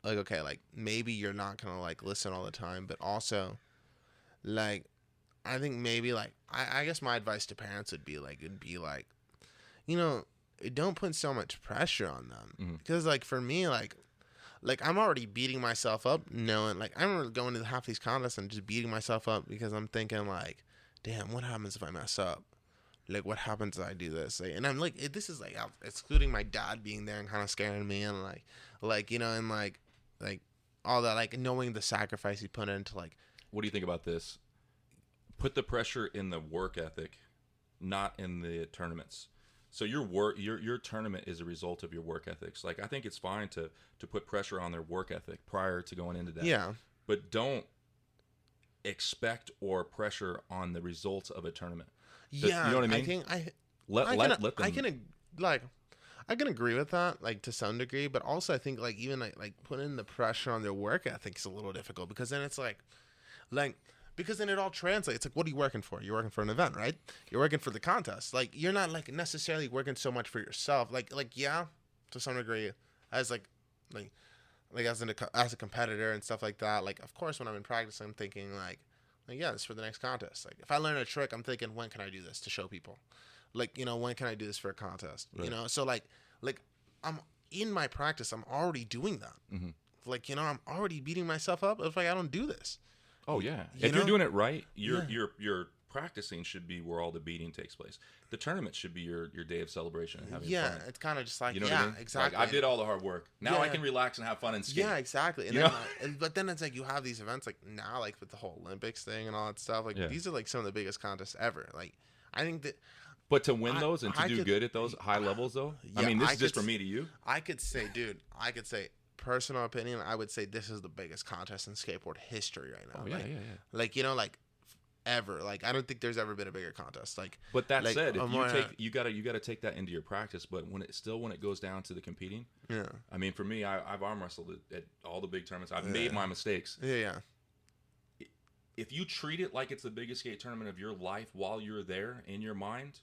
okay, like maybe you're not gonna like listen all the time, but also like I think maybe like I guess my advice to parents would be like you know, don't put so much pressure on them because like for me like I'm already beating myself up knowing like I remember going to half these contests and just beating myself up because I'm thinking like, damn, what happens if I mess up? Like, what happens if I do this? Like, and I'm like, this is like excluding my dad being there and kind of scaring me and like you know, and like all that, like knowing the sacrifice he put into like. What do you think about this? Put the pressure in the work ethic, not in the tournaments. So your tournament is a result of your work ethics. Like I think it's fine to put pressure on their work ethic prior to going into that. Yeah. But don't expect or pressure on the results of a tournament. Yeah, you know what I mean? I think let them. I can agree with that, like to some degree, but also I think like even like putting the pressure on their work ethic is a little difficult because then it's like because then it all translates. Like, what are you working for? You're working for an event, right? You're working for the contest. Like, you're not like necessarily working so much for yourself. Like yeah, to some degree, as as a competitor and stuff like that. Like, of course, when I'm in practice, I'm thinking like yeah, this is for the next contest. Like if I learn a trick, I'm thinking, when can I do this to show people? Like, you know, when can I do this for a contest? Right. You know, so like I'm in my practice, I'm already doing that. Mm-hmm. Like, you know, I'm already beating myself up if like I don't do this. Oh yeah, if you're doing it right, your practicing should be where all the beating takes place. The tournament should be your day of celebration and having fun. Yeah, it's kind of just like, you know what I mean? Exactly. Like, I did all the hard work. Now I can relax and have fun and skate. Yeah, exactly. And then, but then it's like you have these events like now, like with the whole Olympics thing and all that stuff. Like these are like some of the biggest contests ever. Like I think that. But to win those and to do good at those high levels, though, I mean, this is just from me to you. I could say, personal opinion, I would say this is the biggest contest in skateboard history right now. Oh, yeah, yeah. Like, you know, like ever. Like, I don't think there's ever been a bigger contest. Like, but that said, if you gotta take that into your practice. But when it goes down to the competing, yeah. I mean, for me, I've arm wrestled at all the big tournaments. I've made my mistakes. Yeah. If you treat it like it's the biggest skate tournament of your life while you're there in your mind,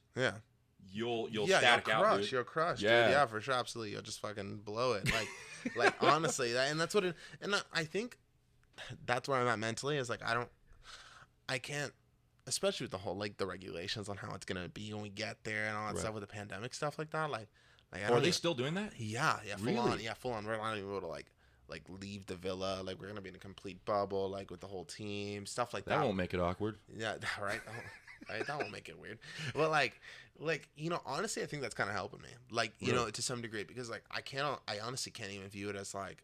you'll yeah, static you'll out, crush, dude. you'll crush, Yeah. dude. Yeah, for sure, absolutely. You'll just fucking blow it, like honestly, and that's what it. And I think that's where I'm at mentally. Is like I can't, especially with the whole like the regulations on how it's gonna be when we get there and all that Right. stuff with the pandemic stuff like that. Like I Are don't they even, still doing that? yeah, full Really? on, yeah, full on. We're not even able to like leave the villa. Like we're gonna be in a complete bubble, like with the whole team, stuff like that. That won't make it awkward. Yeah, right. Right, that won't make it weird. But like honestly, I think that's kind of helping me. Like you know, to some degree, because like I honestly can't even view it as like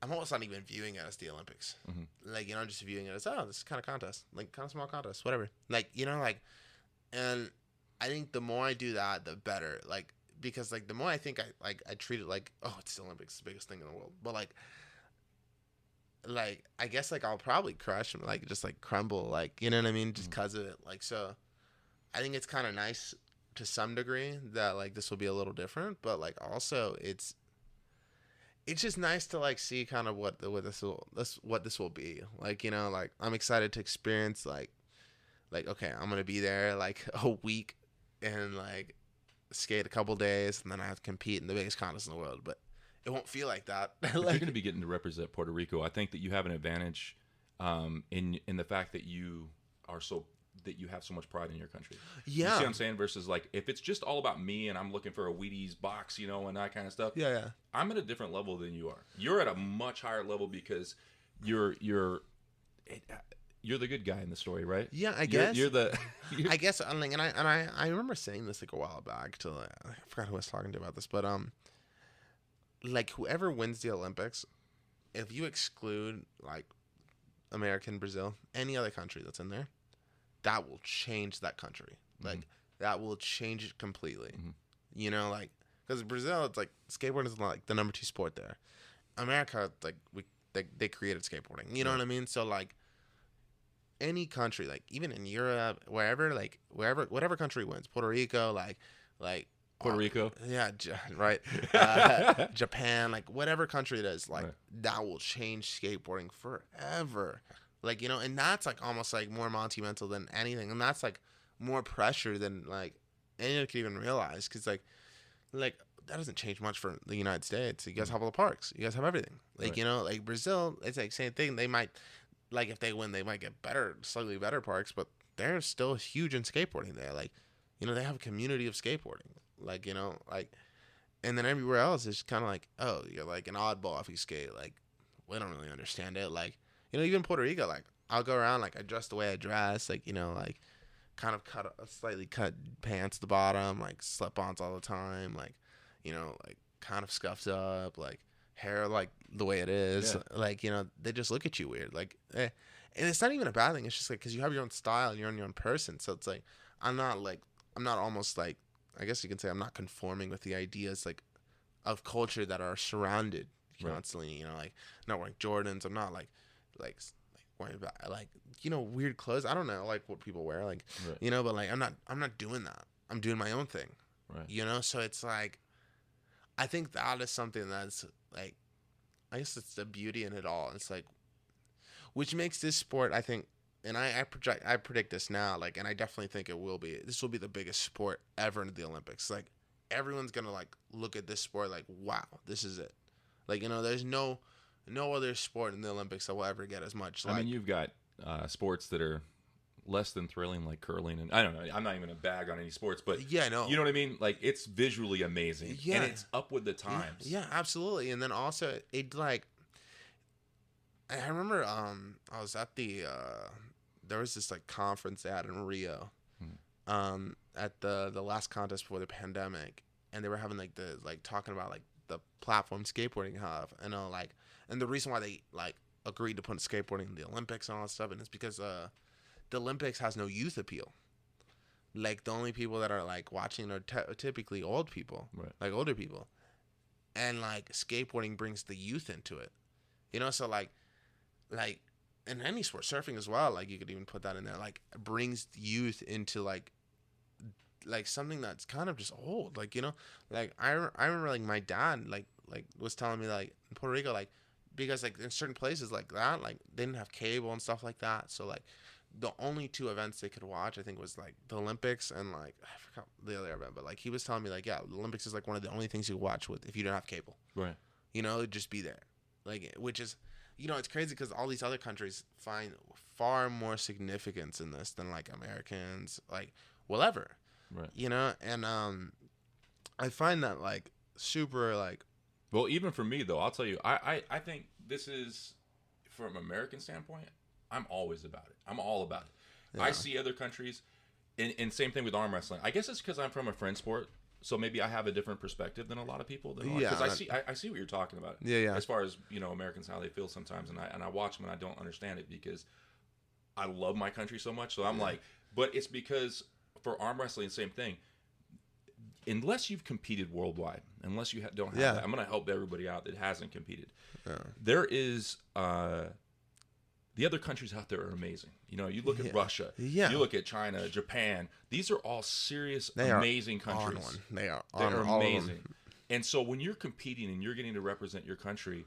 I'm almost not even viewing it as the Olympics. Mm-hmm. Like I'm just viewing it as this is kind of contest, like kind of small contest, whatever. Like and I think the more I do that, the better. Like because like the more I think I treat it like it's the Olympics, the biggest thing in the world, but like I guess like I'll probably crush and like just like crumble, like you know what I mean, just because of it. Like so, I think it's kind of nice to some degree that like this will be a little different, but like also it's just nice to like see kind of what this will be. Like you know, like I'm excited to experience like okay, I'm gonna be there like a week and like skate a couple days, and then I have to compete in the biggest contest in the world, but it won't feel like that. Like, you're going to be getting to represent Puerto Rico. I think that you have an advantage in the fact that you have so much pride in your country. Yeah. You see what I'm saying? Versus like if it's just all about me and I'm looking for a Wheaties box, you know, and that kind of stuff. Yeah. I'm at a different level than you are. You're at a much higher level because you're the good guy in the story, right? Yeah, I guess. You're the. I guess, like, and I remember saying this like a while back to I forgot who I was talking to about this, but like whoever wins the Olympics, if you exclude like America, Brazil, any other country that's in there, that will change that country. Like that will change it completely. You know, like because Brazil, it's like skateboarding is like the number 2 sport there. America, like they created skateboarding. You know what I mean? So like any country, like even in Europe, whatever country wins, Puerto Rico, like Puerto Rico, yeah, right, Japan, like whatever country it is, like that will change skateboarding forever. Like you know, and that's like almost like more monumental than anything, and that's like more pressure than like anyone could even realize, because like that doesn't change much for the United States. You guys have all the parks, you guys have everything. Like you know, like Brazil, it's like same thing. They might. Like if they win, they might get slightly better parks, but they're still huge in skateboarding there. Like, you know, they have a community of skateboarding. Like, you know, like, and then everywhere else is kind of like, oh, you're like an oddball if you skate. Like, we don't really understand it. Like, you know, even Puerto Rico, like, I'll go around, like, I dress the way I dress, like, you know, like, kind of slightly cut pants at the bottom, like, slip-ons all the time, like, you know, like, kind of scuffed up, like, hair like the way it is, like you know they just look at you weird, like and it's not even a bad thing. It's just like because you have your own style and you're on your own person, so it's like I'm not almost like I guess you can say I'm not conforming with the ideas like of culture that are surrounded constantly. You know, like I'm not wearing Jordans. I'm not like wearing like you know weird clothes. I don't know like what people wear, like you know, but like I'm not doing that. I'm doing my own thing. You know, so it's like I think that is something that's like, I guess it's the beauty in it all. It's like, which makes this sport, I think, and I predict this now, like, and I definitely think it will be. This will be the biggest sport ever in the Olympics. Like, everyone's gonna like look at this sport like, wow, this is it. Like, you know, there's no other sport in the Olympics that will ever get as much. Like, I mean, you've got sports that are less than thrilling, like curling, and I don't know. I'm not even a bag on any sports, but yeah, no, you know what I mean. Like it's visually amazing, and it's up with the times. Yeah, absolutely. And then also it like, I remember I was at the there was this like conference they had in Rio, at the last contest before the pandemic, and they were having like talking about like the platform skateboarding hub, and like, and the reason why they like agreed to put skateboarding in the Olympics and all that stuff, and it's because the Olympics has no youth appeal. Like the only people that are like watching are typically old people, like older people, and like skateboarding brings the youth into it, you know. So like in any sport, surfing as well, like you could even put that in there. Like brings youth into like something that's kind of just old, like you know. Like I remember like my dad like was telling me like in Puerto Rico, like because like in certain places like that, like they didn't have cable and stuff like that, so like the only two events they could watch, I think, was like the Olympics and like I forgot the other event, but like he was telling me like, yeah, the Olympics is like one of the only things you watch with if you don't have cable. Right. You know, just be there, like, which is, you know, it's crazy because all these other countries find far more significance in this than like Americans, like, will ever. Right. You know, and I find that like super like. Well, even for me though, I'll tell you, I think this is, from an American standpoint, I'm always about it. I'm all about it. Yeah. I see other countries, and same thing with arm wrestling. I guess it's because I'm from a friend sport, so maybe I have a different perspective than a lot of people. Because I see what you're talking about. Yeah. As far as, you know, Americans, how they feel sometimes, and I watch them and I don't understand it because I love my country so much. So I'm like, but it's because for arm wrestling, same thing. Unless you've competed worldwide, unless you don't have that, I'm going to help everybody out that hasn't competed. Yeah. There is the other countries out there are amazing. You know, you look at Russia, you look at China, Japan. These are all serious, amazing countries. They are amazing. And so when you're competing and you're getting to represent your country,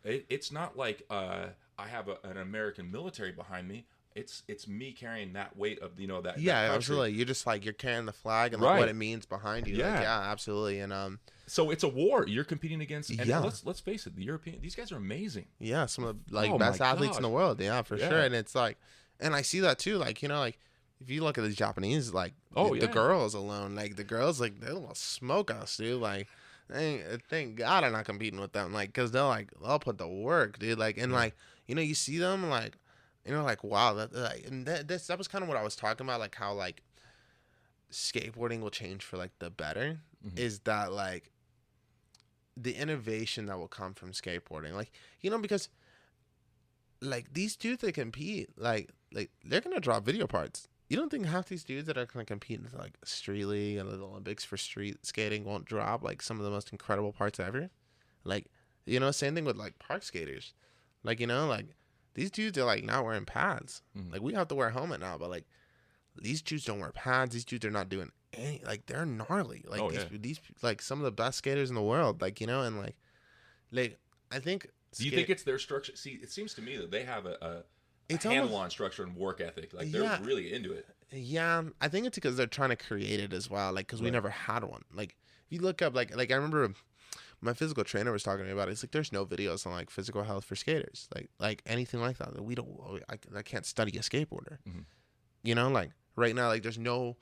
it's not like I have an American military behind me. It's me carrying that weight of, you know, that that absolutely. You're just like, you're carrying the flag and like what it means behind you. Like, absolutely. And so it's a war you're competing against. And let's face it, the European, these guys are amazing. Yeah, some of the like best athletes in the world. Yeah, for sure. And it's like, and I see that too. Like, you know, like if you look at the Japanese, like the girls alone, like the girls, like they'll smoke us, dude. Like, thank God I'm not competing with them. Like, cause they'll put the work, dude. Like, and like, you know, you see them like. You know, like, wow, that was kind of what I was talking about, like how like skateboarding will change for like the better. Is that like the innovation that will come from skateboarding, like, you know, because like these dudes that compete, like they're gonna drop video parts. You don't think half these dudes that are gonna compete in like street league and the Olympics for street skating won't drop like some of the most incredible parts ever? Like, you know, same thing with like park skaters, like, you know, like. These dudes are like not wearing pads. Like we have to wear a helmet now, but like these dudes don't wear pads. These dudes are not doing any. Like they're gnarly. Like these like some of the best skaters in the world. Like, you know, and like I think. Do you think it's their structure? See, it seems to me that they have a handle-on structure and work ethic. Like they're really into it. Yeah, I think it's because they're trying to create it as well. Like, because we never had one. Like if you look up like I remember. My physical trainer was talking to me about it. It's like there's no videos on like physical health for skaters, like anything like that. We don't. I can't study a skateboarder. You know, like right now, like there's no,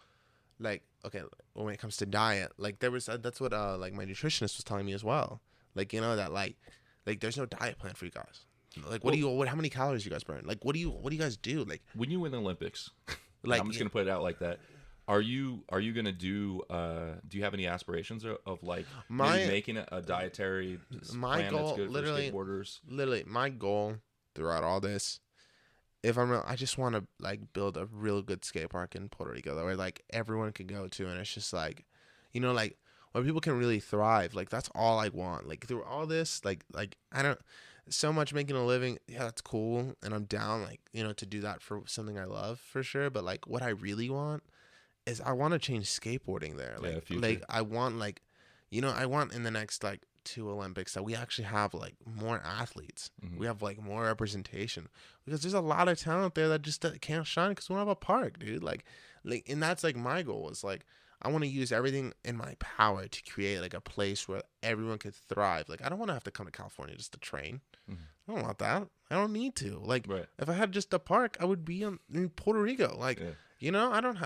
like, okay, when it comes to diet, like there was that's what like my nutritionist was telling me as well. Like, you know, that like there's no diet plan for you guys. Like how many calories you guys burn? Like what do you guys do? Like when you win the Olympics, like I'm just gonna put it out like that. Are you gonna do? Do you have any aspirations of like maybe making a dietary plan that's good for skateboarders? Literally, my goal throughout all this, if I'm real, I just want to like build a real good skate park in Puerto Rico that where like everyone can go to, and it's just like, you know, like where people can really thrive. Like that's all I want. Like through all this, like I don't so much making a living. Yeah, that's cool, and I'm down. Like, you know, to do that for something I love for sure. But like what I really want. Is I want to change skateboarding there. Like I want like, you know, I want in the next like 2 Olympics that we actually have like more athletes. We have like more representation because there's a lot of talent there that just can't shine because we don't have a park, dude. Like, and that's like my goal is like I want to use everything in my power to create like a place where everyone could thrive. Like I don't want to have to come to California just to train. I don't want that. I don't need to. Like if I had just a park, I would be in Puerto Rico. Like. Yeah. You know, I don't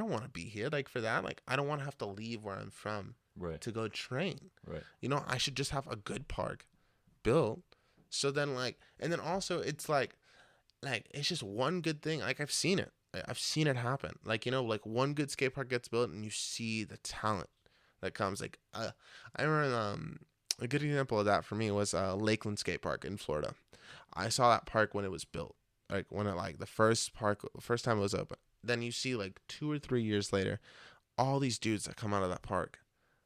want to be here like for that. Like, I don't want to have to leave where I'm from to go train. Right. You know, I should just have a good park built. So then like, and then also it's like it's just one good thing. Like I've seen it. I've seen it happen. Like, you know, like one good skate park gets built and you see the talent that comes. Like, I remember a good example of that for me was Lakeland Skate Park in Florida. I saw that park when it was built. Like when it the first time it was open. Then you see like 2 or 3 years later, all these dudes that come out of that park,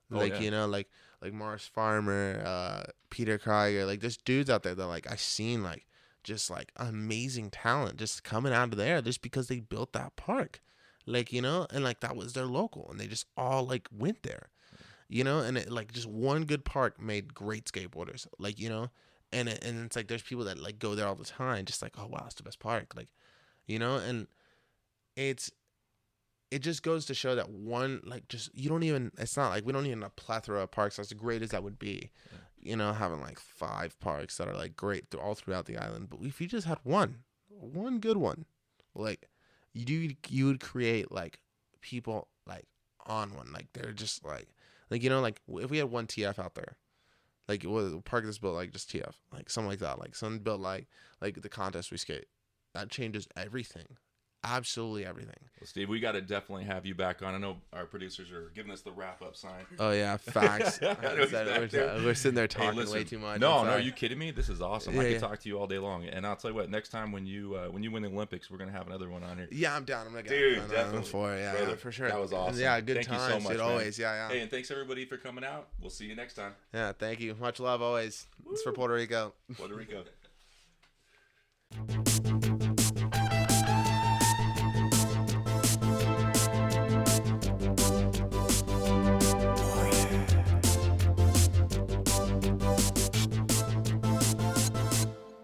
you know, like Morris Farmer, Peter Krieger, like there's dudes out there that like I seen like just like amazing talent just coming out of there just because they built that park, like, you know, and like that was their local and they just all like went there, you know, and it like just one good park made great skateboarders, like, you know, and it's like there's people that like go there all the time, just like, oh wow, it's the best park, like. you know, and it just goes to show that one, like, just, you don't even, it's not like we don't need a plethora of parks as great as that would be, you know, having like 5 parks that are like great all throughout the island. But if you just had one good one, like, you would create like people like on one, like they're just like, you know, like if we had one TF out there, like a park that's built like just TF, like something like that, like someone built like the contest we skate, that changes everything. Absolutely everything. Well, Steve, we got to definitely have you back on. I know our producers are giving us the wrap-up sign. Oh, yeah, facts. We're sitting there talking way too much. No, are you kidding me? This is awesome. I could talk to you all day long. And I'll tell you what, next time when you win the Olympics, we're going to have another one on here. Yeah, I'm down. I'm going to get definitely. For it. Yeah, brother, yeah, for sure. That was awesome. Yeah, good thank times, you so much, dude, always. Yeah. Hey, and thanks, everybody, for coming out. We'll see you next time. Yeah, thank you. Much love always. Woo. It's for Puerto Rico. Puerto Rico.